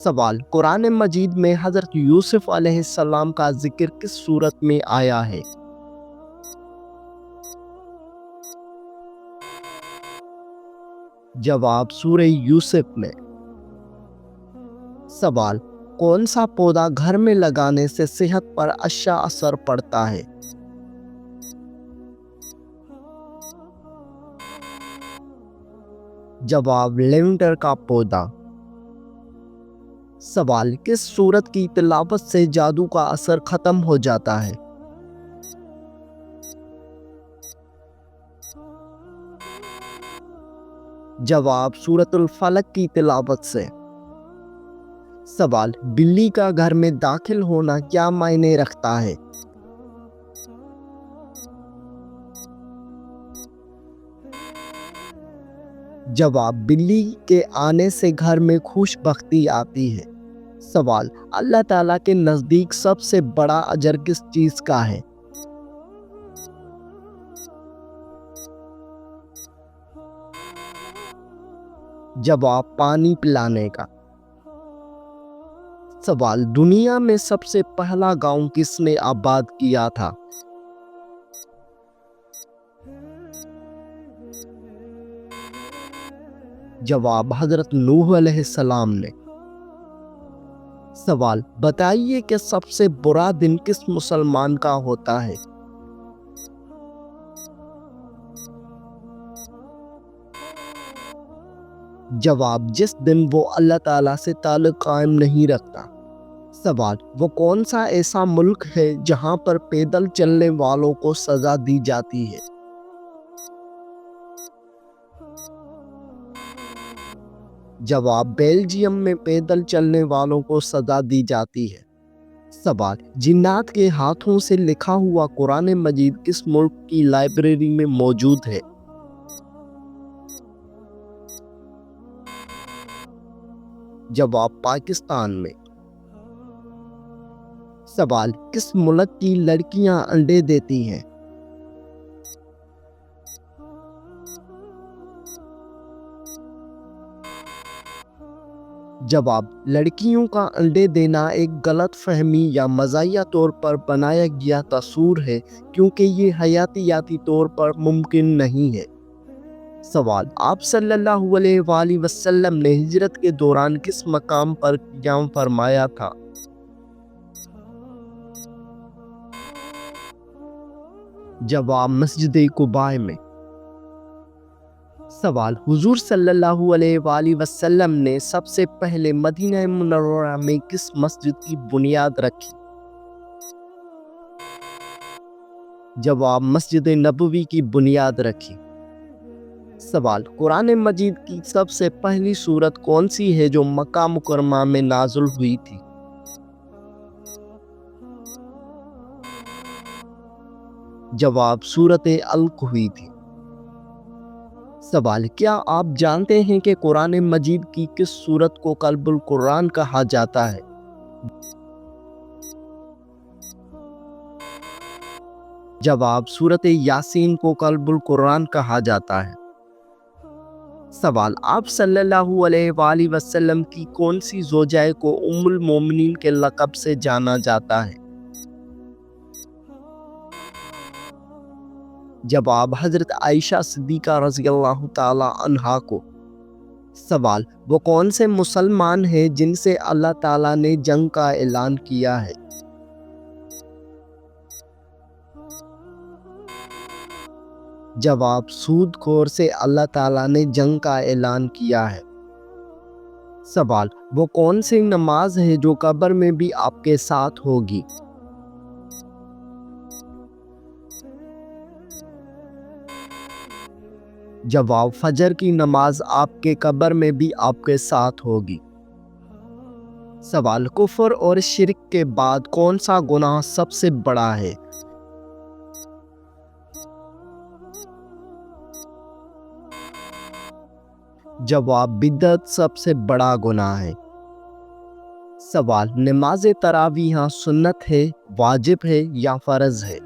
سوال: قرآن مجید میں حضرت یوسف علیہ السلام کا ذکر کس صورت میں آیا ہے؟ جواب: سورہ یوسف میں۔ سوال: کون سا پودا گھر میں لگانے سے صحت پر اچھا اثر پڑتا ہے؟ جواب: لیونڈر کا پودا۔ سوال: کس سورت کی تلاوت سے جادو کا اثر ختم ہو جاتا ہے؟ جواب: سورۃ الفلق کی تلاوت سے۔ سوال: بلی کا گھر میں داخل ہونا کیا معنی رکھتا ہے؟ جواب: بلی کے آنے سے گھر میں خوش بختی آتی ہے۔ سوال: اللہ تعالیٰ کے نزدیک سب سے بڑا اجر کس چیز کا ہے؟ جواب: پانی پلانے کا۔ سوال: دنیا میں سب سے پہلا گاؤں کس نے آباد کیا تھا؟ جواب: حضرت نوح علیہ السلام نے۔ سوال: بتائیے کہ سب سے برا دن کس مسلمان کا ہوتا ہے؟ جواب: جس دن وہ اللہ تعالیٰ سے تعلق قائم نہیں رکھتا۔ سوال: وہ کون سا ایسا ملک ہے جہاں پر پیدل چلنے والوں کو سزا دی جاتی ہے؟ جواب: بیلجیم میں پیدل چلنے والوں کو سزا دی جاتی ہے۔ سوال: جنات کے ہاتھوں سے لکھا ہوا قرآن مجید کس ملک کی لائبریری میں موجود ہے؟ جواب: پاکستان میں۔ سوال: کس ملک کی لڑکیاں انڈے دیتی ہیں؟ جواب: لڑکیوں کا انڈے دینا ایک غلط فہمی یا مزاحیہ طور پر بنایا گیا تصور ہے کیونکہ یہ حیاتیاتی طور پر ممکن نہیں ہے۔ سوال: آپ صلی اللہ علیہ وآلہ وسلم نے ہجرت کے دوران کس مقام پر قیام فرمایا تھا؟ جواب: مسجد قباء میں۔ سوال: حضور صلی اللہ علیہ وآلہ وسلم نے سب سے پہلے مدینہ منورہ میں کس مسجد کی بنیاد رکھی؟ جواب: مسجد نبوی کی بنیاد رکھی۔ سوال: قرآن مجید کی سب سے پہلی سورت کون سی ہے جو مکہ مکرمہ میں نازل ہوئی تھی؟ جواب: سورۃ علق ہوئی تھی۔ سوال: کیا آپ جانتے ہیں کہ قرآن مجید کی کس سورت کو قلب القرآن کہا جاتا ہے؟ جواب: سورۃ یاسین کو قلب القرآن کہا جاتا ہے۔ سوال: آپ صلی اللہ علیہ وآلہ وسلم کی کون سی زوجہ کو ام المومنین کے لقب سے جانا جاتا ہے؟ جواب: حضرت عائشہ صدیقہ رضی اللہ تعالی عنہا کو۔ سوال: وہ کون سے مسلمان ہیں جن سے اللہ تعالیٰ نے جنگ کا اعلان کیا ہے؟ جواب: سود خور سے اللہ تعالیٰ نے جنگ کا اعلان کیا ہے۔ سوال: وہ کون سی نماز ہے جو قبر میں بھی آپ کے ساتھ ہوگی؟ جواب: فجر کی نماز آپ کے قبر میں بھی آپ کے ساتھ ہوگی۔ سوال: کفر اور شرک کے بعد کون سا گناہ سب سے بڑا ہے؟ جواب: بدعت سب سے بڑا گناہ ہے۔ سوال: نماز تراویح سنت ہے، واجب ہے یا فرض ہے؟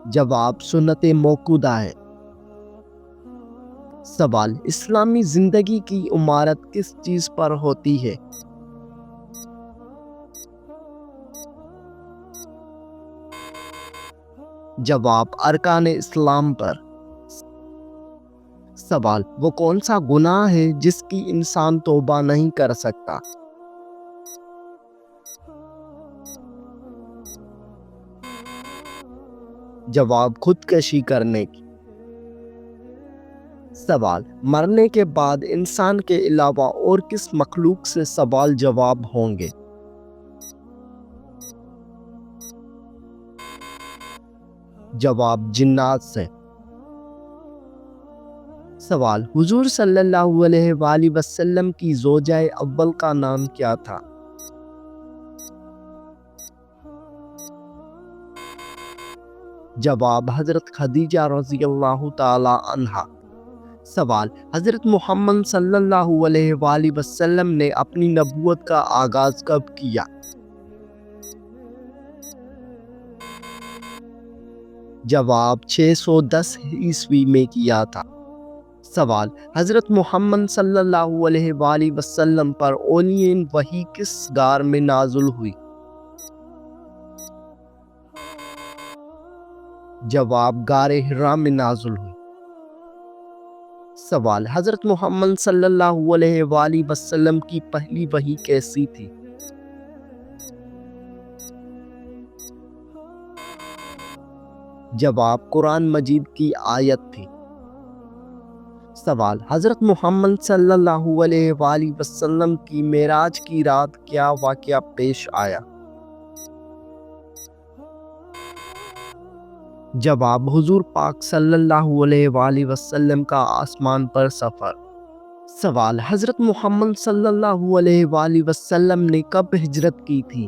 جواب: سنت موقوتہ ہے۔ سوال: اسلامی زندگی کی عمارت کس چیز پر ہوتی ہے؟ جواب: ارکان اسلام پر۔ سوال: وہ کون سا گناہ ہے جس کی انسان توبہ نہیں کر سکتا؟ جواب: خودکشی کرنے کی۔ سوال: مرنے کے بعد انسان کے علاوہ اور کس مخلوق سے سوال جواب ہوں گے؟ جواب: جنات سے۔ سوال: حضور صلی اللہ علیہ وآلہ وسلم کی زوجہ اول کا نام کیا تھا؟ جواب: حضرت خدیجہ رضی اللہ تعالی عنہا۔ سوال: حضرت محمد صلی اللہ علیہ وآلہ وسلم نے اپنی نبوت کا آغاز کب کیا؟ جواب: 610 عیسوی میں کیا تھا۔ سوال: حضرت محمد صلی اللہ علیہ وآلہ وسلم پر اولین وحی کس غار میں نازل ہوئی؟ جواب: غار حرا میں نازل ہوئی۔ سوال: حضرت محمد صلی اللہ علیہ وآلہ وسلم کی پہلی وحی کیسی تھی؟ جواب: قرآن مجید کی آیت تھی۔ سوال: حضرت محمد صلی اللہ علیہ وآلہ وسلم کی معراج کی رات کیا واقعہ پیش آیا؟ جواب: حضور پاک صلی اللہ علیہ وآلہ وسلم کا آسمان پر سفر۔ سوال: حضرت محمد صلی اللہ علیہ وآلہ وسلم نے کب ہجرت کی تھی؟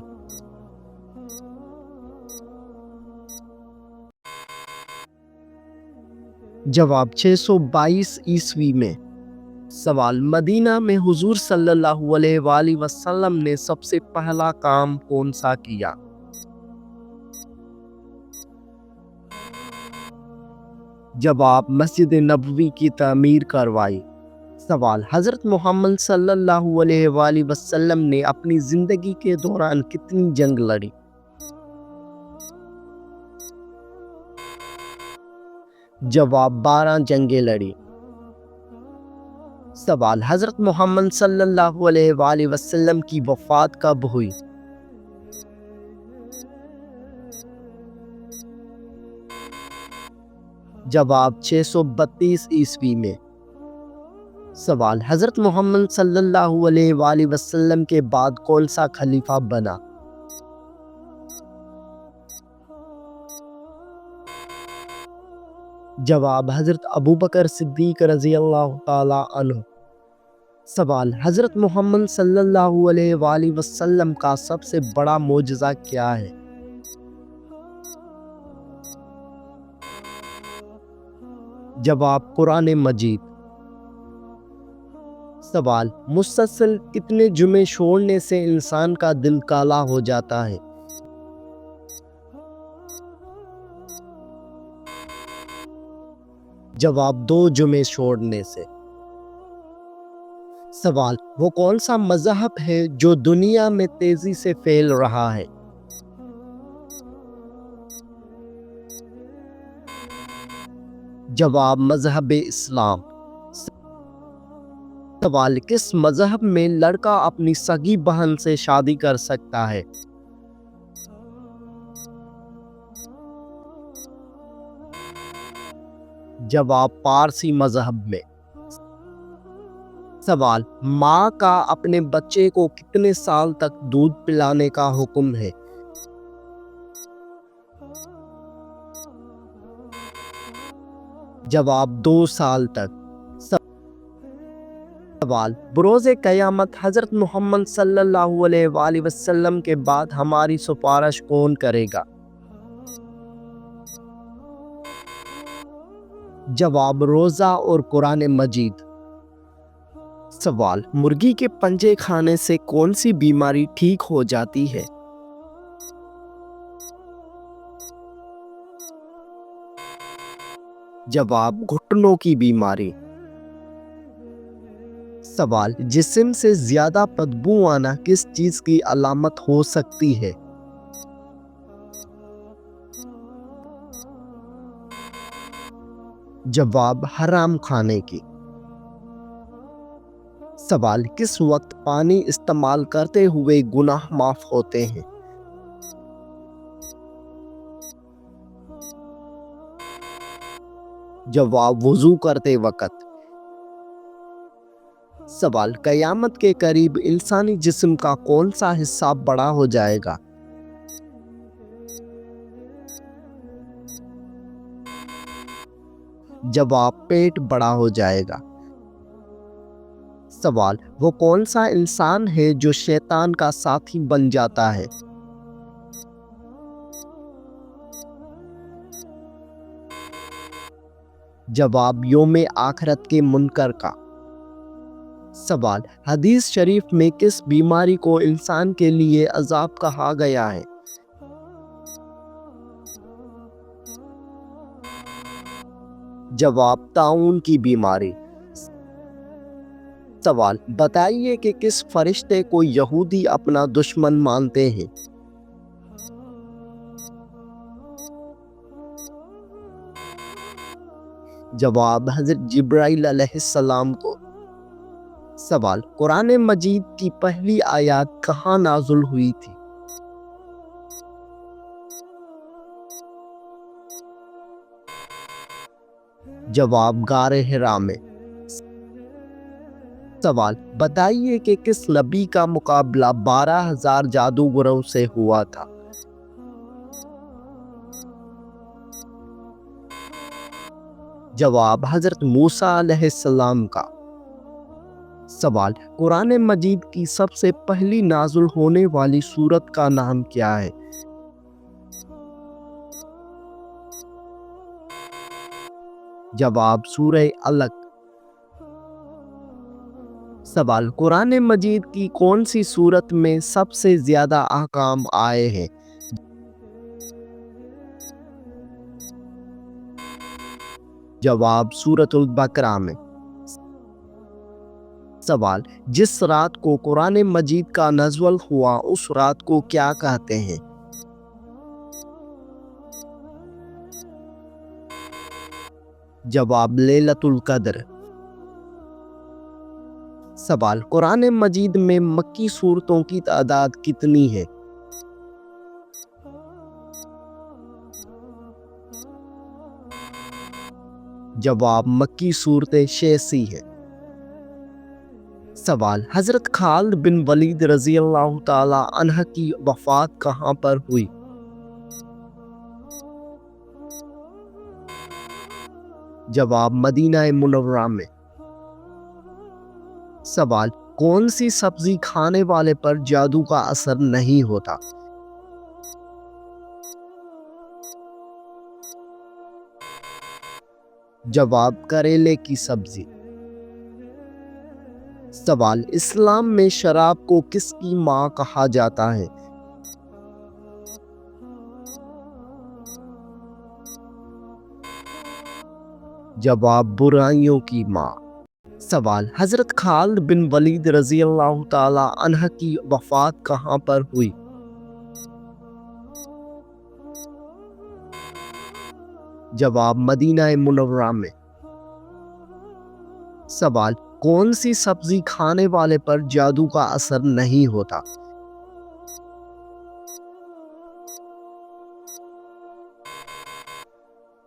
جواب: 622 عیسوی میں۔ سوال: مدینہ میں حضور صلی اللہ علیہ وآلہ وسلم نے سب سے پہلا کام کون سا کیا؟ جواب: مسجد نبوی کی تعمیر کروائی۔ سوال: حضرت محمد صلی اللہ علیہ وآلہ وسلم نے اپنی زندگی کے دوران کتنی جنگ لڑی؟ جواب: 12 جنگیں لڑی۔ سوال: حضرت محمد صلی اللہ علیہ وآلہ وسلم کی وفات کب ہوئی؟ جواب: 632 عیسوی میں۔ سوال: حضرت محمد صلی اللہ علیہ وآلہ وسلم کے بعد کون سا خلیفہ بنا؟ جواب: حضرت ابوبکر صدیق رضی اللہ تعالی عنہ۔ سوال: حضرت محمد صلی اللہ علیہ وآلہ وسلم کا سب سے بڑا معجزہ کیا ہے؟ جواب: قرآن مجید۔ سوال: مسلسل کتنے جمعے چھوڑنے سے انسان کا دل کالا ہو جاتا ہے؟ جواب: 2 جمعے چھوڑنے سے۔ سوال: وہ کون سا مذہب ہے جو دنیا میں تیزی سے پھیل رہا ہے؟ جواب: مذہب اسلام۔ سوال: کس مذہب میں لڑکا اپنی سگی بہن سے شادی کر سکتا ہے؟ جواب: پارسی مذہب میں۔ سوال: ماں کا اپنے بچے کو کتنے سال تک دودھ پلانے کا حکم ہے؟ جواب: 2 سال تک۔ سوال: بروز قیامت حضرت محمد صلی اللہ علیہ وآلہ وسلم کے بعد ہماری سفارش کون کرے گا؟ جواب: روزہ اور قرآن مجید۔ سوال: مرغی کے پنجے کھانے سے کون سی بیماری ٹھیک ہو جاتی ہے؟ جواب: گھٹنوں کی بیماری۔ سوال: جسم سے زیادہ بدبو آنا کس چیز کی علامت ہو سکتی ہے؟ جواب: حرام کھانے کی۔ سوال: کس وقت پانی استعمال کرتے ہوئے گناہ معاف ہوتے ہیں؟ جواب: وضو کرتے وقت۔ سوال: قیامت کے قریب انسانی جسم کا کون سا حصہ بڑا ہو جائے گا؟ جواب: پیٹ بڑا ہو جائے گا۔ سوال: وہ کون سا انسان ہے جو شیطان کا ساتھی بن جاتا ہے؟ جواب: یوم آخرت کے منکر کا۔ سوال: حدیث شریف میں کس بیماری کو انسان کے لیے عذاب کہا گیا ہے؟ جواب: طاعون کی بیماری۔ سوال: بتائیے کہ کس فرشتے کو یہودی اپنا دشمن مانتے ہیں؟ جواب: حضرت جبرائیل علیہ السلام کو۔ سوال: قرآن مجید کی پہلی آیات کہاں نازل ہوئی تھی؟ جواب: غار حرا میں۔ سوال: بتائیے کہ کس نبی کا مقابلہ 12,000 جادوگروں سے ہوا تھا؟ جواب: حضرت موسیٰ علیہ السلام کا۔ سوال: قرآن مجید کی سب سے پہلی نازل ہونے والی سورت کا نام کیا ہے؟ جواب: سورہ علق۔ سوال: قرآن مجید کی کون سی سورت میں سب سے زیادہ احکام آئے ہیں؟ جواب: سورۃ البقرہ میں۔ سوال: جس رات کو قرآن مجید کا نزول ہوا اس رات کو کیا کہتے ہیں؟ جواب: لیلۃ القدر۔ سوال: قرآن مجید میں مکی سورتوں کی تعداد کتنی ہے؟ جواب: مکی سورتیں 86 ہیں۔ سوال: حضرت خالد بن ولید رضی اللہ تعالی عنہ کی وفات کہاں پر ہوئی؟ جواب: مدینہ منورہ میں۔ سوال: کون سی سبزی کھانے والے پر جادو کا اثر نہیں ہوتا؟ جواب: کریلے کی سبزی۔ سوال: اسلام میں شراب کو کس کی ماں کہا جاتا ہے؟ جواب: برائیوں کی ماں۔ سوال: حضرت خالد بن ولید رضی اللہ تعالی عنہ کی وفات کہاں پر ہوئی؟ جواب: مدینہ منورہ میں۔ سوال: کون سی سبزی کھانے والے پر جادو کا اثر نہیں ہوتا؟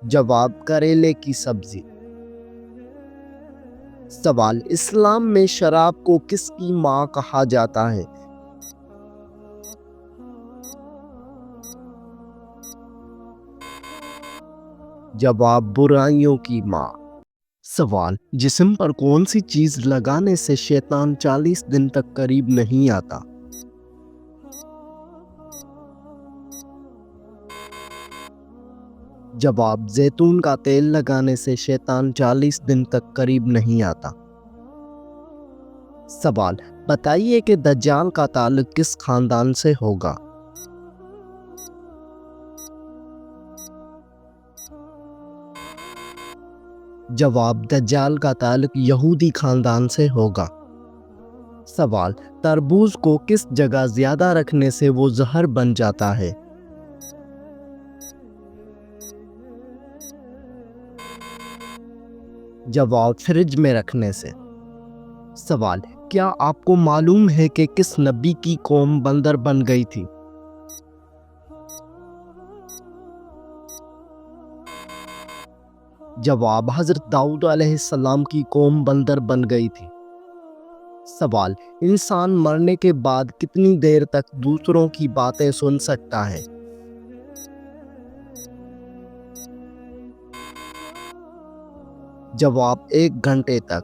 جواب: کریلے کی سبزی۔ سوال: اسلام میں شراب کو کس کی ماں کہا جاتا ہے؟ جواب: برائیوں کی ماں۔ سوال: جسم پر کون سی چیز لگانے سے شیطان 40 دن تک قریب نہیں آتا؟ جواب: زیتون کا تیل لگانے سے شیطان 40 دن تک قریب نہیں آتا۔ سوال: بتائیے کہ دجال کا تعلق کس خاندان سے ہوگا؟ جواب: دجال کا تعلق یہودی خاندان سے ہوگا۔ سوال: تربوز کو کس جگہ زیادہ رکھنے سے وہ زہر بن جاتا ہے؟ جواب: فریج میں رکھنے سے۔ سوال: کیا آپ کو معلوم ہے کہ کس نبی کی قوم بندر بن گئی تھی؟ جواب: حضرت داؤد علیہ السلام کی قوم بندر بن گئی تھی۔ سوال: انسان مرنے کے بعد کتنی دیر تک دوسروں کی باتیں سن سکتا ہے؟ جواب: 1 گھنٹے تک۔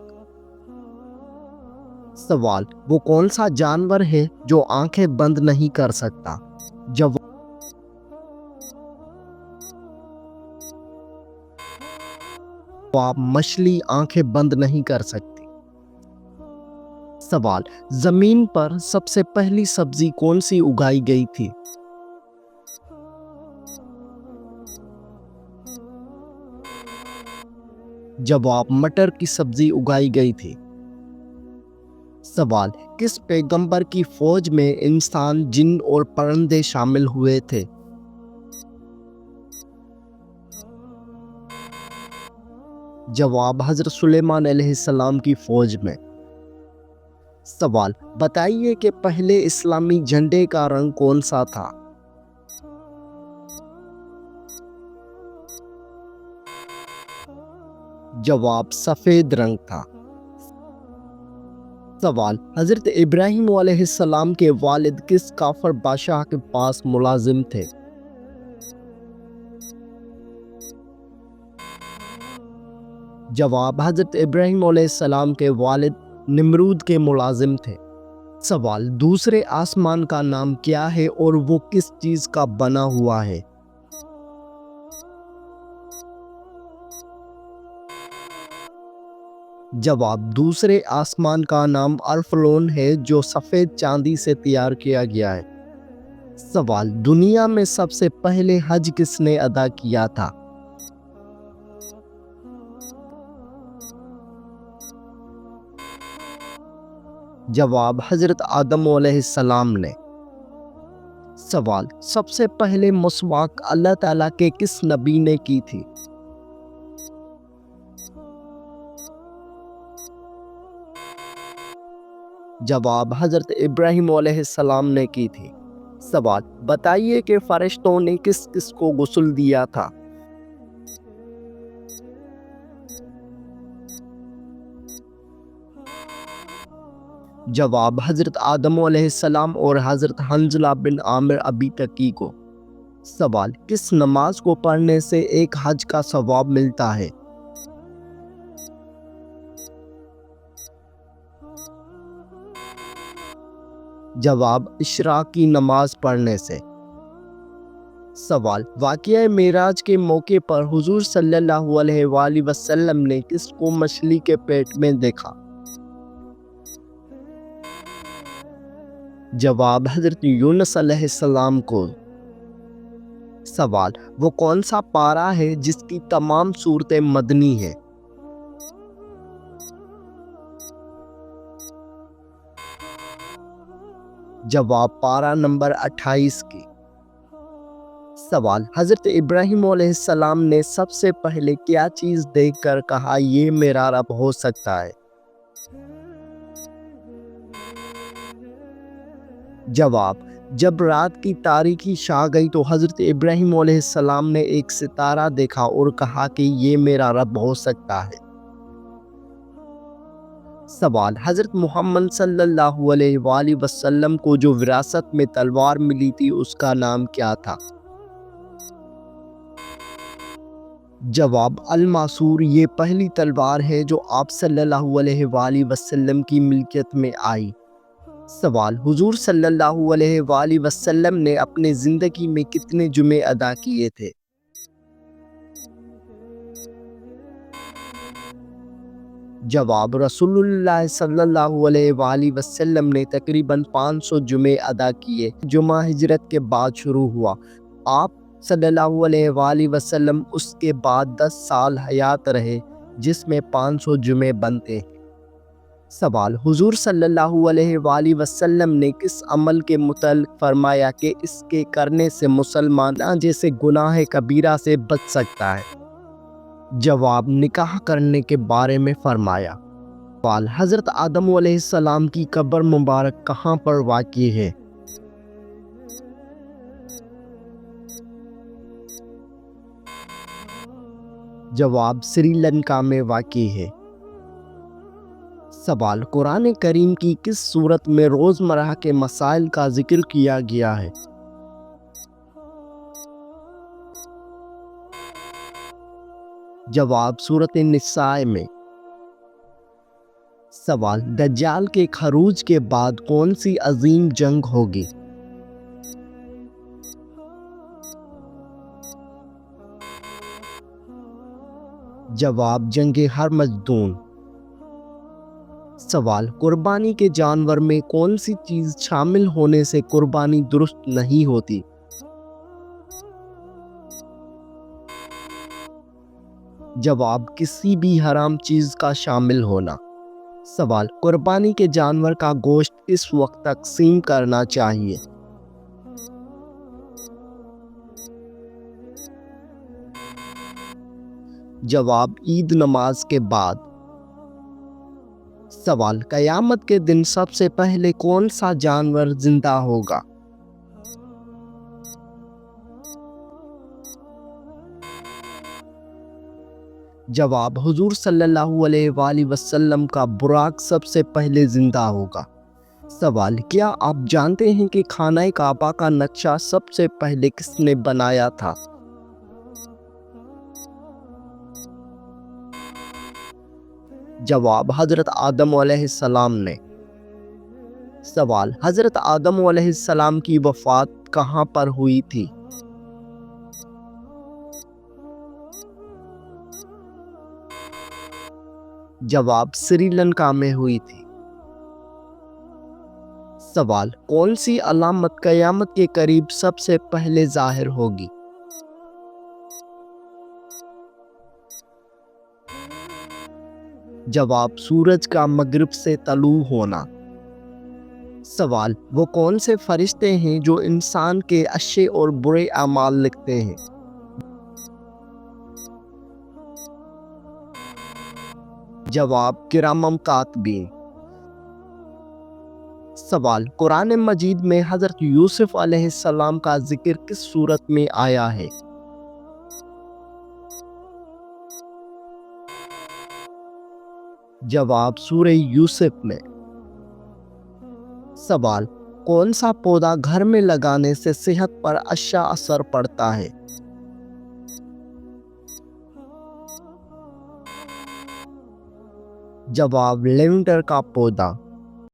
سوال: وہ کون سا جانور ہے جو آنکھیں بند نہیں کر سکتا؟ جواب: مچھلی آنکھیں بند نہیں کر سکتی۔ سوال: زمین پر سب سے پہلی سبزی کون سی اگائی گئی تھی؟ جواب: مٹر کی سبزی اگائی گئی تھی۔ سوال: کس پیغمبر کی فوج میں انسان، جن اور پرندے شامل ہوئے تھے؟ جواب: حضرت سلیمان علیہ السلام کی فوج میں۔ سوال: بتائیے کہ پہلے اسلامی جھنڈے کا رنگ کون سا تھا؟ جواب: سفید رنگ تھا۔ سوال: حضرت ابراہیم علیہ السلام کے والد کس کافر بادشاہ کے پاس ملازم تھے؟ جواب: حضرت ابراہیم علیہ السلام کے والد نمرود کے ملازم تھے۔ سوال: دوسرے آسمان کا نام کیا ہے اور وہ کس چیز کا بنا ہوا ہے؟ جواب: دوسرے آسمان کا نام ارفلون ہے، جو سفید چاندی سے تیار کیا گیا ہے۔ سوال: دنیا میں سب سے پہلے حج کس نے ادا کیا تھا؟ جواب: حضرت آدم علیہ السلام نے۔ سوال: سب سے پہلے مسواک اللہ تعالیٰ کے کس نبی نے کی تھی؟ جواب: حضرت ابراہیم علیہ السلام نے کی تھی۔ سوال: بتائیے کہ فرشتوں نے کس کس کو غسل دیا تھا؟ جواب: حضرت آدم علیہ السلام اور حضرت حنظلہ بن عامر ابی تقی کو۔ سوال: کس نماز کو پڑھنے سے ایک حج کا ثواب ملتا ہے؟ جواب: اشراق کی نماز پڑھنے سے۔ سوال: واقعہ معراج کے موقع پر حضور صلی اللہ علیہ وآلہ وسلم نے کس کو مچھلی کے پیٹ میں دیکھا؟ جواب: حضرت یونس علیہ السلام کو۔ سوال: وہ کون سا پارہ ہے جس کی تمام صورتیں مدنی ہیں؟ جواب: پارہ نمبر 28 کی۔ سوال: حضرت ابراہیم علیہ السلام نے سب سے پہلے کیا چیز دیکھ کر کہا یہ میرا رب ہو سکتا ہے؟ جواب: جب رات کی تاریکی چھا گئی تو حضرت ابراہیم علیہ السلام نے ایک ستارہ دیکھا اور کہا کہ یہ میرا رب ہو سکتا ہے۔ سوال: حضرت محمد صلی اللہ علیہ وآلہ وسلم کو جو وراثت میں تلوار ملی تھی اس کا نام کیا تھا؟ جواب: الماسور۔ یہ پہلی تلوار ہے جو آپ صلی اللہ علیہ وآلہ وسلم کی ملکیت میں آئی۔ سوال: حضور صلی اللہ علیہ وآلہ وسلم نے اپنے زندگی میں کتنے جمعے ادا کیے تھے؟ جواب: رسول اللہ صلی اللہ علیہ وآلہ وسلم نے تقریباً 500 جمعے ادا کیے۔ جمعہ ہجرت کے بعد شروع ہوا۔ آپ صلی اللہ علیہ وآلہ وسلم اس کے بعد 10 سال حیات رہے، جس میں 500 جمعے بنتے ہیں۔ سوال: حضور صلی اللہ علیہ وآلہ وسلم نے کس عمل کے متعلق فرمایا کہ اس کے کرنے سے مسلمان جیسے گناہ کبیرہ سے بچ سکتا ہے؟ جواب: نکاح کرنے کے بارے میں فرمایا۔ سوال: حضرت آدم علیہ السلام کی قبر مبارک کہاں پر واقع ہے؟ جواب: سری لنکا میں واقع ہے۔ سوال: قرآن کریم کی کس سورت میں روزمرہ کے مسائل کا ذکر کیا گیا ہے؟ جواب: سورۃ النساء میں۔ سوال: دجال کے خروج کے بعد کون سی عظیم جنگ ہوگی؟ جواب: جنگ ہرمجدون۔ سوال: قربانی کے جانور میں کون سی چیز شامل ہونے سے قربانی درست نہیں ہوتی؟ جواب: کسی بھی حرام چیز کا شامل ہونا۔ سوال: قربانی کے جانور کا گوشت اس وقت تقسیم کرنا چاہیے؟ جواب: عید نماز کے بعد۔ سوال: قیامت کے دن سب سے پہلے کون سا جانور زندہ ہوگا؟ جواب: حضور صلی اللہ علیہ وآلہ وسلم کا براق سب سے پہلے زندہ ہوگا۔ سوال: کیا آپ جانتے ہیں کہ خانہ کعبہ کا نقشہ سب سے پہلے کس نے بنایا تھا؟ جواب: حضرت آدم علیہ السلام نے۔ سوال: حضرت آدم علیہ السلام کی وفات کہاں پر ہوئی تھی؟ جواب: سری لنکا میں ہوئی تھی۔ سوال: کون سی علامت قیامت کے قریب سب سے پہلے ظاہر ہوگی؟ جواب: سورج کا مغرب سے طلوع ہونا۔ سوال: وہ کون سے فرشتے ہیں جو انسان کے اچھے اور برے اعمال لکھتے ہیں؟ جواب: کرامم کاتبین۔ سوال: قرآن مجید میں حضرت یوسف علیہ السلام کا ذکر کس سورت میں آیا ہے؟ جواب: سورہ یوسف میں۔ سوال: کون سا پودا گھر میں لگانے سے صحت پر اچھا اثر پڑتا ہے؟ جواب: لیونڈر کا پودا۔